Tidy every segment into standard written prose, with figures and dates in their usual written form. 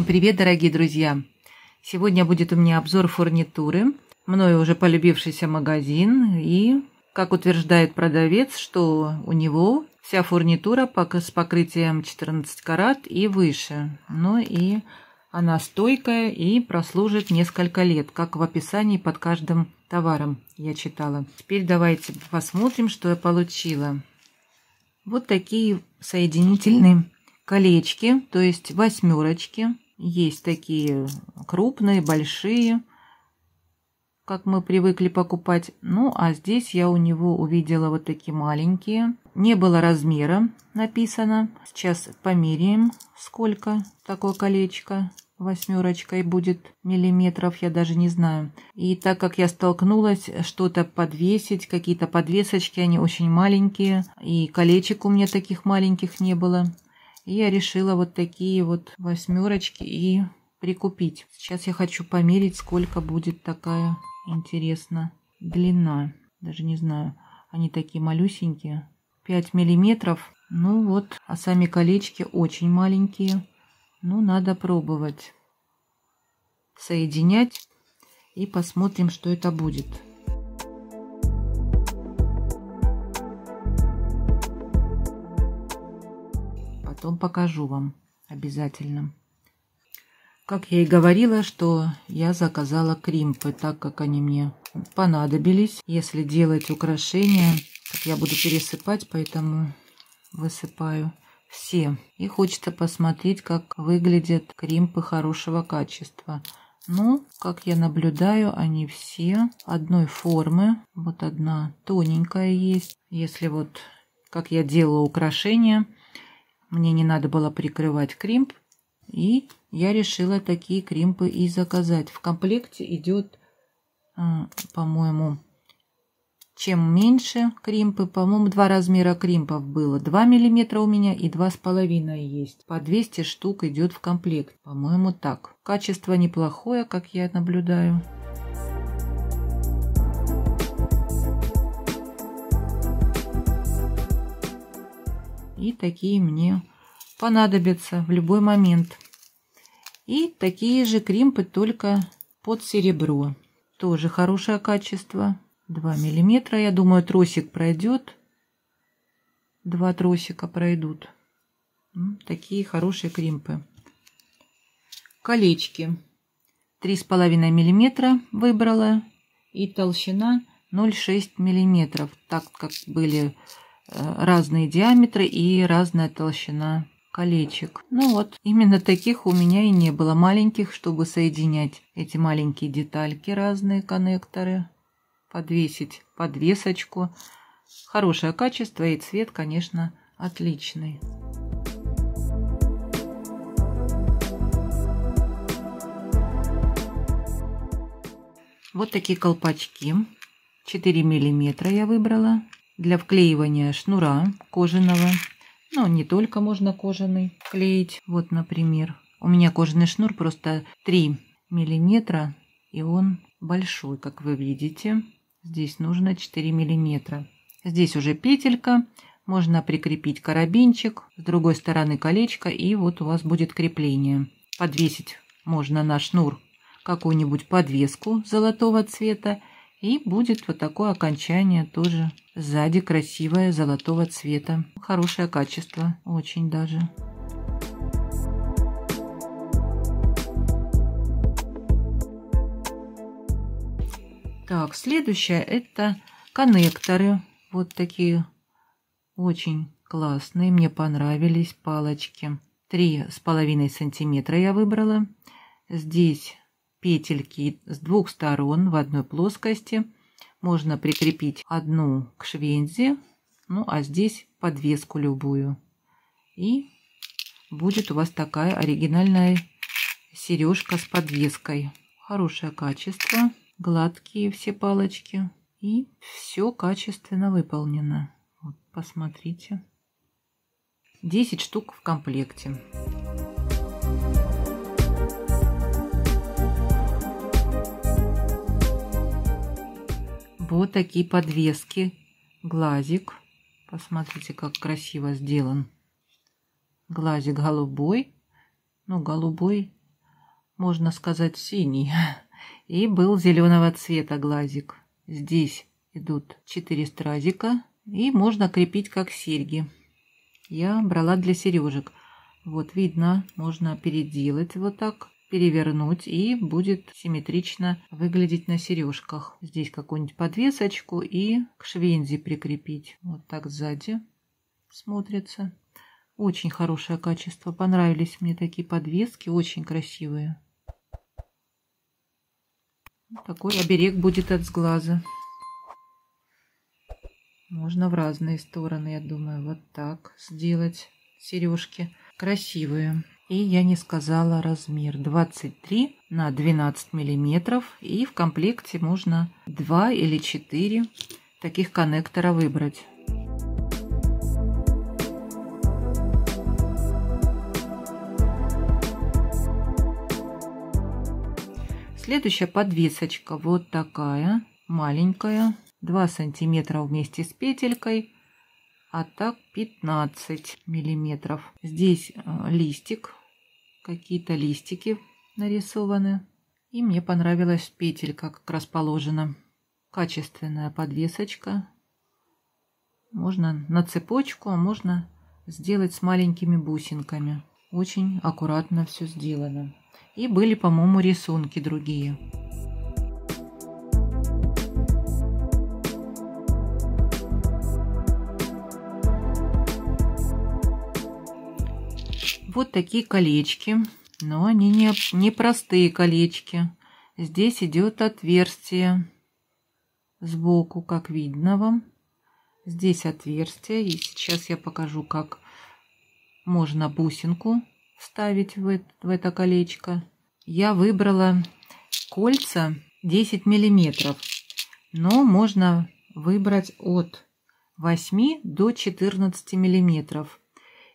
привет, дорогие друзья! Сегодня будет у меня обзор фурнитуры, мною уже полюбившийся магазин, и, как утверждает продавец, что у него вся фурнитура с покрытием 14 карат и выше. Ну и она стойкая и прослужит несколько лет, как в описании под каждым товаром я читала. Теперь давайте посмотрим, что я получила. Вот такие соединительные колечки, то есть восьмерочки. Есть такие крупные, большие, как мы привыкли покупать. Ну, а здесь я у него увидела вот такие маленькие. Не было размера написано. Сейчас померяем, сколько такое колечко восьмерочкой будет миллиметров, я даже не знаю. И так как я столкнулась что-то подвесить, какие-то подвесочки, они очень маленькие, и колечек у меня таких маленьких не было. И я решила вот такие вот восьмерочки и прикупить. Сейчас я хочу померить, сколько будет такая, интересно, длина. Даже не знаю, они такие малюсенькие. 5 миллиметров. Ну вот, а сами колечки очень маленькие. Ну, надо пробовать соединять и посмотрим, что это будет. Потом покажу вам обязательно. Как я и говорила, что я заказала кримпы, так как они мне понадобились. Если делать украшения, так я буду пересыпать, поэтому высыпаю все. И хочется посмотреть, как выглядят кримпы хорошего качества. Ну, как я наблюдаю, они все одной формы. Вот одна тоненькая есть. Если вот, как я делала украшения, мне не надо было прикрывать кримп, и я решила такие кримпы и заказать. В комплекте идет, по-моему, чем меньше кримпы, по-моему, 2 размера кримпов было. 2 миллиметра у меня и 2,5 есть. По 200 штук идет в комплект. По-моему, так. Качество неплохое, как я наблюдаю. И такие мне понадобятся в любой момент. И такие же кримпы, только под серебро. Тоже хорошее качество. 2 миллиметра. Я думаю, тросик пройдет. 2 тросика пройдут. Такие хорошие кримпы. Колечки. 3,5 миллиметра выбрала. И толщина 0,6 миллиметров. Так как были разные диаметры и разная толщина колечек. Ну вот, именно таких у меня и не было маленьких, чтобы соединять эти маленькие детальки, разные коннекторы, подвесить подвесочку. Хорошее качество и цвет, конечно, отличный. Вот такие колпачки. 4 миллиметра я выбрала. Для вклеивания шнура кожаного. Ну, не только можно кожаный клеить. Вот, например. У меня кожаный шнур просто 3 миллиметра. И он большой, как вы видите. Здесь нужно 4 миллиметра. Здесь уже петелька. Можно прикрепить карабинчик. С другой стороны колечко. И вот у вас будет крепление. Подвесить можно на шнур какую-нибудь подвеску золотого цвета. И будет вот такое окончание тоже сзади красивое, золотого цвета. Хорошее качество, очень даже. Так, следующее это коннекторы. Вот такие очень классные, мне понравились палочки. 3,5 сантиметра я выбрала. Здесь петельки с 2 сторон в одной плоскости. Можно прикрепить одну к швензе, ну а здесь подвеску любую. И будет у вас такая оригинальная сережка с подвеской. Хорошее качество, гладкие все палочки. И все качественно выполнено. Вот, посмотрите. 10 штук в комплекте. Вот такие подвески. Глазик. Посмотрите, как красиво сделан. Глазик голубой. Ну, голубой можно сказать, синий. И был зеленого цвета глазик. Здесь идут 4 стразика, и можно крепить как серьги. Я брала для сережек. Вот видно, можно переделать вот так, перевернуть, и будет симметрично выглядеть на сережках. Здесь какую-нибудь подвесочку и к швейнзе прикрепить. Вот так сзади смотрится. Очень хорошее качество. Понравились мне такие подвески, очень красивые. Такой оберег будет от сглаза. Можно в разные стороны, я думаю, вот так сделать сережки. Красивые. И я не сказала размер. 23 на 12 миллиметров. И в комплекте можно 2 или 4 таких коннектора выбрать. Следующая подвесочка вот такая, маленькая, 2 сантиметра вместе с петелькой, а так 15 миллиметров. Здесь листик, какие-то листики нарисованы. И мне понравилась петелька, как расположена. Качественная подвесочка. Можно на цепочку, а можно сделать с маленькими бусинками. Очень аккуратно все сделано. И были, по-моему, рисунки другие. Вот такие колечки, но они не простые колечки. Здесь идет отверстие сбоку, как видно вам. Здесь отверстие, и сейчас я покажу, как можно бусинку вставить в это колечко. Я выбрала кольца 10 миллиметров, но можно выбрать от 8 до 14 миллиметров.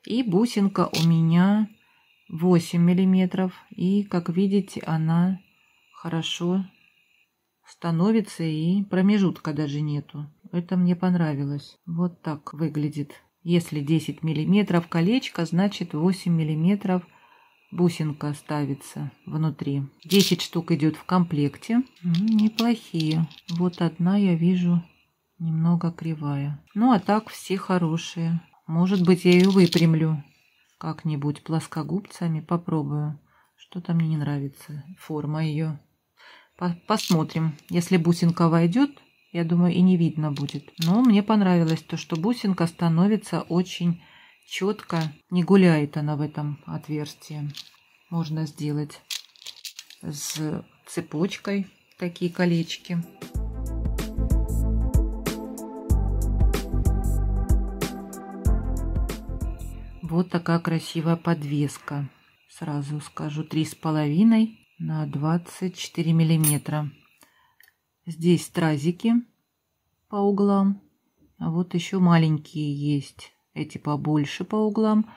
И бусинка у меня 8 миллиметров. И, как видите, она хорошо становится, и промежутка даже нету. Это мне понравилось. Вот так выглядит. Если 10 миллиметров колечко, значит 8 миллиметров бусинка ставится внутри. 10 штук идет в комплекте. Неплохие. Вот одна я вижу немного кривая. Ну а так все хорошие. Может быть, я ее выпрямлю как-нибудь плоскогубцами. Попробую. Что-то мне не нравится. Форма ее. Посмотрим. Если бусинка войдет, я думаю, и не видно будет. Но мне понравилось то, что бусинка становится очень четко. Не гуляет она в этом отверстии. Можно сделать с цепочкой такие колечки. Вот такая красивая подвеска. Сразу скажу, 3,5 на 24 миллиметра. Здесь стразики по углам. А вот еще маленькие есть. Эти побольше по углам.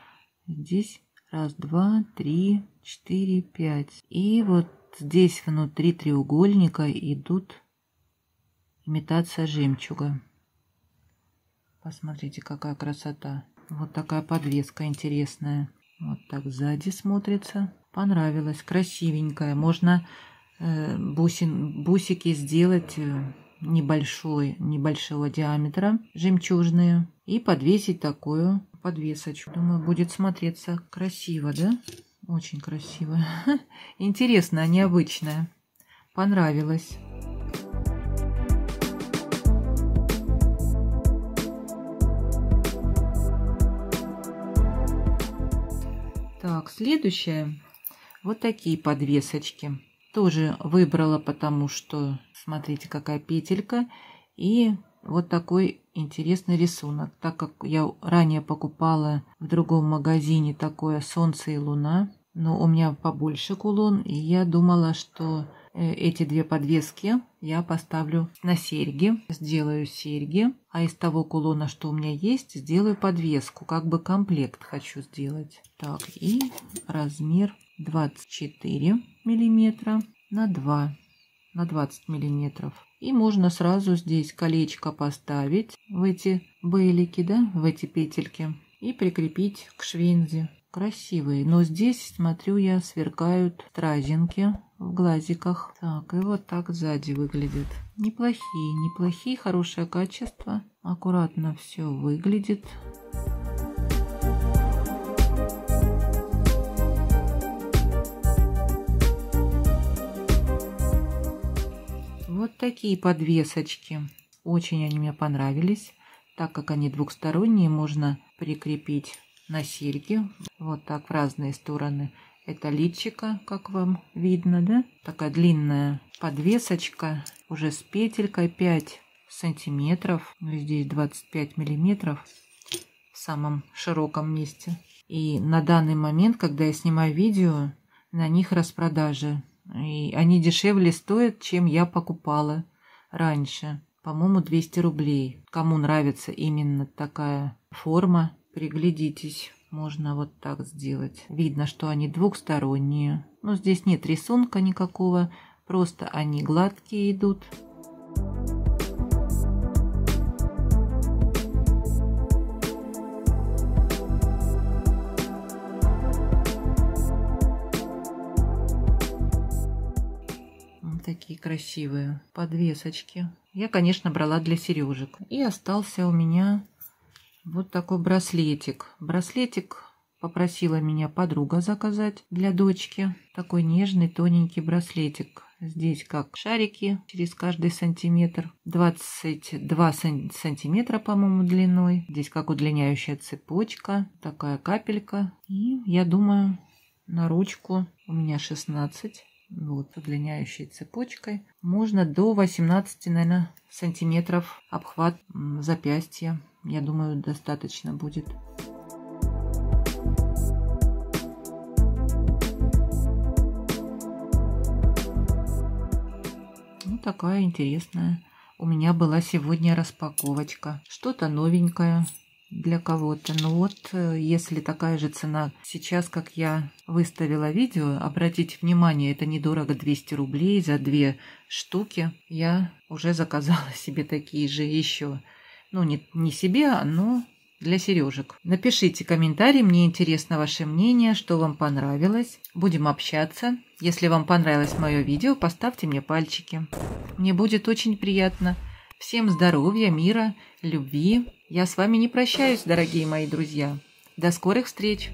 Здесь 1, 2, 3, 4, 5. И вот здесь внутри треугольника идут имитация жемчуга. Посмотрите, какая красота. Вот такая подвеска интересная. Вот так сзади смотрится. Понравилось. Красивенькая. Можно бусики сделать небольшого диаметра, жемчужные, и подвесить такую подвесочку. Думаю, будет смотреться красиво, да? Очень красиво. Интересная, необычная. Понравилось. Так, следующее. Вот такие подвесочки. Тоже выбрала, потому что, смотрите, какая петелька. И вот такой интересный рисунок. Так как я ранее покупала в другом магазине такое солнце и луна, но у меня побольше кулон, и я думала, что эти две подвески я поставлю на серьги. Сделаю серьги, а из того кулона, что у меня есть, сделаю подвеску. Как бы комплект хочу сделать. Так, и размер 24 миллиметра на 2 на 20 миллиметров. И можно сразу здесь колечко поставить в эти бейлики, да, в эти петельки, и прикрепить к швейнзе. Красивые. Но здесь, смотрю я, сверкают стразинки в глазиках. Так, и вот так сзади выглядит. Неплохие, хорошее качество. Аккуратно все выглядит. Вот такие подвесочки. Очень они мне понравились. Так как они двухсторонние, можно прикрепить на серьги. Вот так в разные стороны. Это личико, как вам видно, да? Такая длинная подвесочка. Уже с петелькой 5 сантиметров. Здесь 25 миллиметров в самом широком месте. И на данный момент, когда я снимаю видео, на них распродажи. И они дешевле стоят, чем я покупала раньше. По-моему, 200 рублей. Кому нравится именно такая форма, приглядитесь. Можно вот так сделать. Видно, что они двухсторонние. Но здесь нет рисунка никакого. Просто они гладкие идут. Такие красивые подвесочки. Я, конечно, брала для сережек. И остался у меня вот такой браслетик. Браслетик попросила меня подруга заказать для дочки. Такой нежный, тоненький браслетик. Здесь как шарики через каждый сантиметр. 22 сантиметра, по-моему, длиной. Здесь как удлиняющая цепочка. Такая капелька. И я думаю, на ручку у меня 16. Вот, удлиняющей цепочкой. Можно до 18, наверное, сантиметров обхват запястья. Я думаю, достаточно будет. Ну, такая интересная. У меня была сегодня распаковочка. Что-то новенькое для кого-то. Но вот если такая же цена сейчас, как я выставила видео, обратите внимание, это недорого, 200 рублей за 2 штуки. Я уже заказала себе такие же еще. Ну, не себе, но для сережек. Напишите комментарий, мне интересно ваше мнение, что вам понравилось. Будем общаться. Если вам понравилось мое видео, поставьте мне пальчики. Мне будет очень приятно. Всем здоровья, мира, любви. Я с вами не прощаюсь, дорогие мои друзья. До скорых встреч!